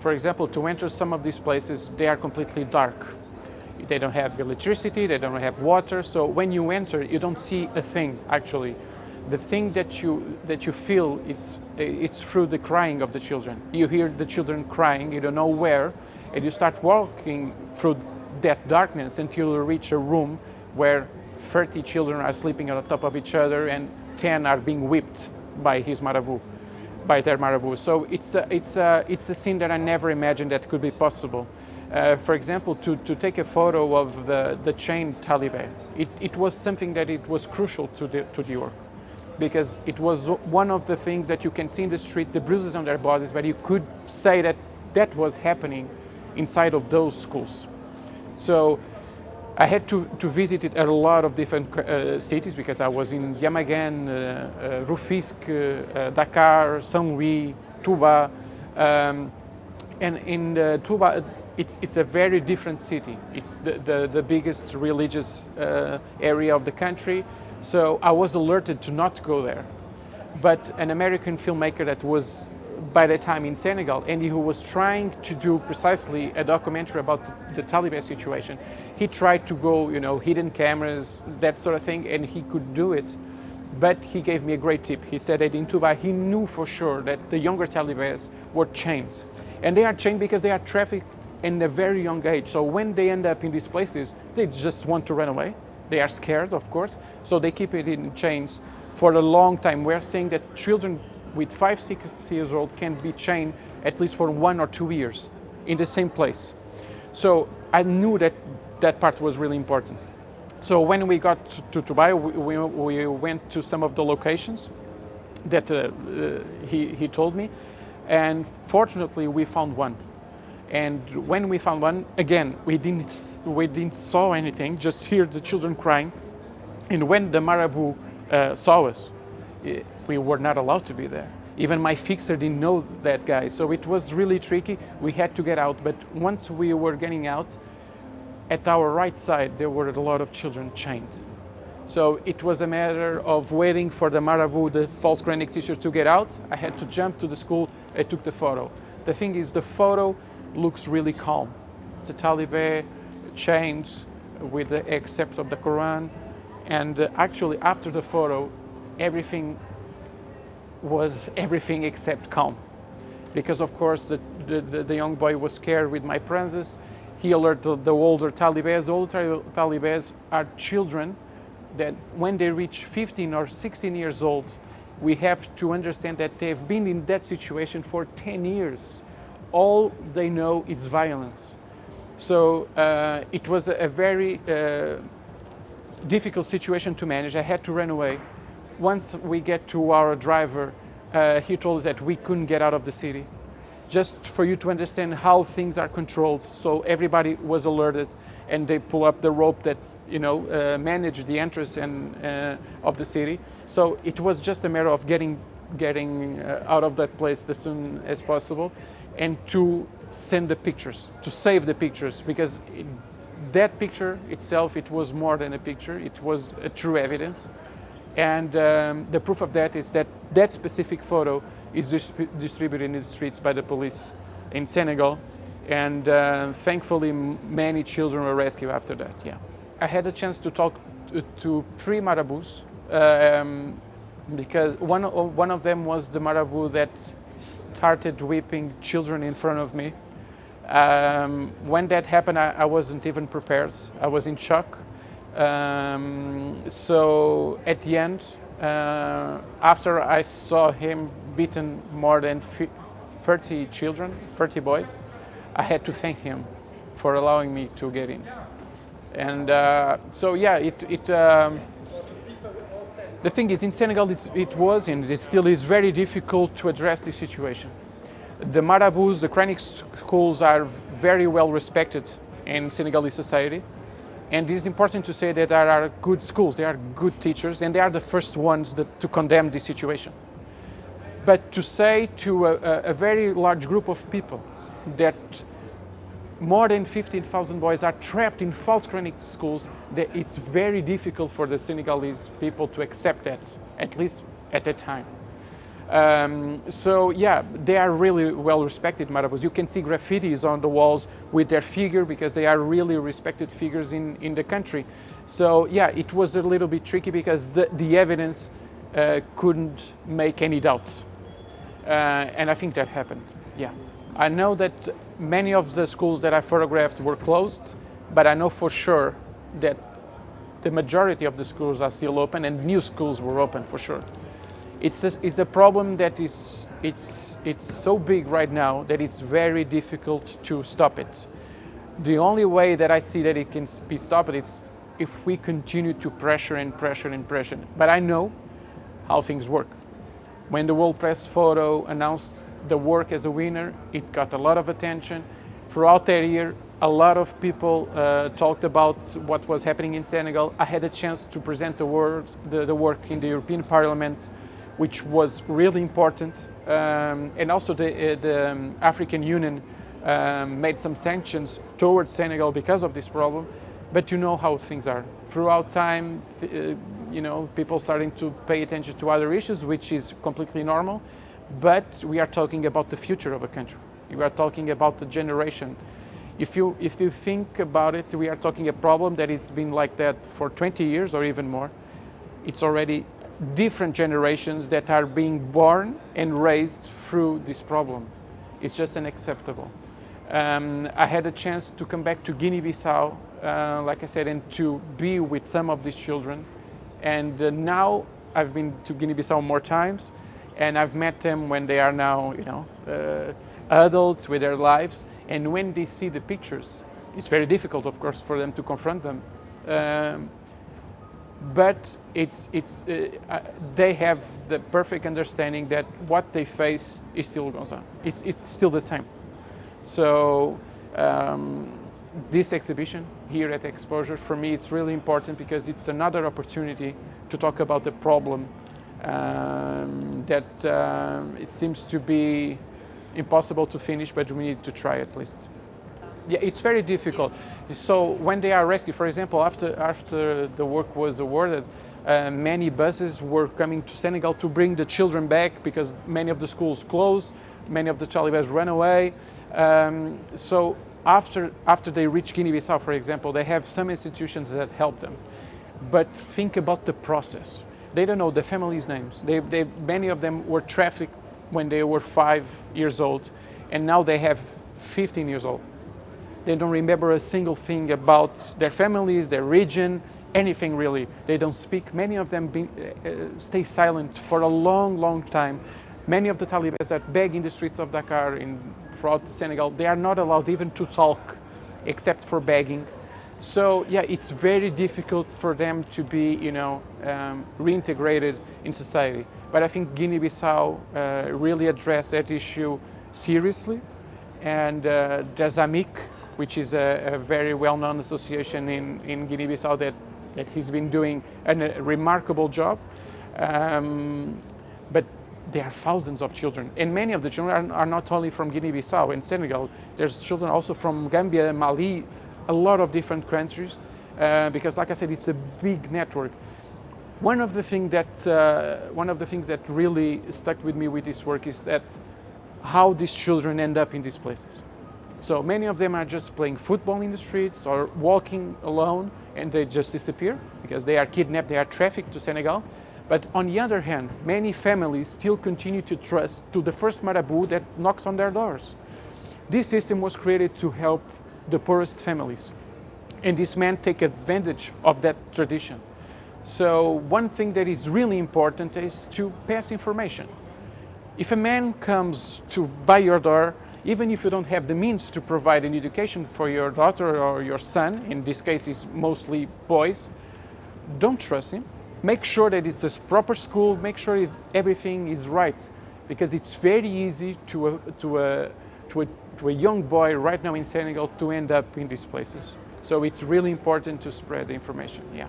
For example, to enter some of these places, they are completely dark. They don't have electricity, they don't have water, so when you enter, you don't see a thing, actually. The thing that you feel, it's through the crying of the children. You hear the children crying, you don't know where, and you start walking through that darkness until you reach a room where 30 children are sleeping on top of each other and 10 are being whipped by their marabout. So it's a scene that I never imagined that could be possible. For example, to take a photo of the chained Talibé, it was something that it was crucial to the work, because it was one of the things that you can see in the street, the bruises on their bodies, but you could say that was happening inside of those schools. So I had to visit a lot of different cities, because I was in Diamaguène, Rufisque, Dakar, Saint-Louis, Touba, and in Touba, it's a very different city. It's the biggest religious area of the country, so I was alerted to not go there. But an American filmmaker that was by that time in Senegal, and who was trying to do precisely a documentary about the Talibé situation, he tried to go, hidden cameras, that sort of thing, and he could do it. But he gave me a great tip. He said that in Touba, he knew for sure that the younger Talibés were chained. And they are chained because they are trafficked in a very young age. So when they end up in these places, they just want to run away. They are scared, of course, so they keep it in chains for a long time. We're saying that children with 5, 6 years old can be chained at least for 1 or 2 years in the same place. So I knew that part was really important. So when we got to Dubai, we went to some of the locations that he told me, and fortunately we found one. And when we found one, again, we didn't saw anything, just hear the children crying. And when the marabout saw us, we were not allowed to be there. Even my fixer didn't know that guy, so it was really tricky. We had to get out, but once we were getting out, at our right side, there were a lot of children chained. So it was a matter of waiting for the marabout, the false Quranic teacher, to get out. I had to jump to the school. I took the photo. The thing is, the photo looks really calm. It's a Talibé chained with the excerpts of the Quran. And actually, after the photo, everything was everything except calm. Because, of course, the young boy was scared with my presence. He alerted the older Talibés. The older Talibés are children that when they reach 15 or 16 years old, we have to understand that they've been in that situation for 10 years. All they know is violence. So it was a very difficult situation to manage. I had to run away. Once we get to our driver, he told us that we couldn't get out of the city. Just for you to understand how things are controlled. So everybody was alerted, and they pull up the rope that managed the entrance of the city. So it was just a matter of getting out of that place as soon as possible, and to send the pictures, to save the pictures, because that picture itself, it was more than a picture. It was a true evidence. And the proof of that is that specific photo is distributed in the streets by the police in Senegal. And thankfully, many children were rescued after that, yeah. I had a chance to talk to 3 marabouts, because one of them was the marabout that started whipping children in front of me. When that happened, I wasn't even prepared. I was in shock. So at the end, after I saw him beaten more than 30 children, 30 boys, I had to thank him for allowing me to get in. And so yeah, the thing is, in Senegal, it was and it still is very difficult to address this situation. The marabouts, the Quranic schools are very well respected in Senegalese society. And it is important to say that there are good schools, there are good teachers, and they are the first ones to condemn this situation. But to say to a very large group of people that more than 15,000 boys are trapped in false Quranic schools, that it's very difficult for the Senegalese people to accept that, at least at that time. So yeah, they are really well respected marabouts. You can see graffitis on the walls with their figure because they are really respected figures in the country. So yeah, it was a little bit tricky because the evidence couldn't make any doubts. And I think that happened, yeah. I know that many of the schools that I photographed were closed, but I know for sure that the majority of the schools are still open and new schools were open for sure. It's a problem that it's so big right now that it's very difficult to stop it. The only way that I see that it can be stopped is if we continue to pressure and pressure and pressure. But I know how things work. When the World Press Photo announced the work as a winner, it got a lot of attention. Throughout that year, a lot of people talked about what was happening in Senegal. I had a chance to present the work in the European Parliament, which was really important. And also the African Union made some sanctions towards Senegal because of this problem. But you know how things are. Throughout time, people starting to pay attention to other issues, which is completely normal. But we are talking about the future of a country. We are talking about the generation. If you think about it, we are talking a problem that it's been like that for 20 years or even more. It's already different generations that are being born and raised through this problem. It's just unacceptable. I had a chance to come back to Guinea-Bissau, like I said, and to be with some of these children. And now I've been to Guinea-Bissau more times, and I've met them when they are now, adults with their lives. And when they see the pictures, it's very difficult, of course, for them to confront them. But they have the perfect understanding that what they face is still goes on. It's still the same. So this exhibition here at Xposure, for me, it's really important because it's another opportunity to talk about the problem that it seems to be impossible to finish, but we need to try at least. Yeah, it's very difficult. So when they are rescued, for example, after the work was awarded, many buses were coming to Senegal to bring the children back because many of the schools closed, many of the Talibés ran away. So after they reach Guinea-Bissau, for example, they have some institutions that help them. But think about the process. They don't know the families' names. Many of them were trafficked when they were 5 years old, and now they have 15 years old. They don't remember a single thing about their families, their region, anything really. They don't speak. Many of them stay silent for a long, long time. Many of the Talibés that beg in the streets of Dakar throughout Senegal, they are not allowed even to talk except for begging. So yeah, it's very difficult for them to be, reintegrated in society. But I think Guinea-Bissau really addressed that issue seriously. And there's AMIC, which is a very well-known association in Guinea-Bissau that he's been doing a remarkable job. But there are thousands of children, and many of the children are not only from Guinea-Bissau and Senegal. There's children also from Gambia, Mali, a lot of different countries, because, like I said, it's a big network. One of the things that really stuck with me with this work is that how these children end up in these places. So many of them are just playing football in the streets or walking alone, and they just disappear because they are kidnapped, they are trafficked to Senegal. But on the other hand, many families still continue to trust to the first marabout that knocks on their doors. This system was created to help the poorest families, and these men take advantage of that tradition. So one thing that is really important is to pass information. If a man comes to by your door, even if you don't have the means to provide an education for your daughter or your son, in this case it's mostly boys, don't trust him. Make sure that it's a proper school, make sure everything is right, because it's very easy to a young boy right now in Senegal to end up in these places. So it's really important to spread the information, yeah.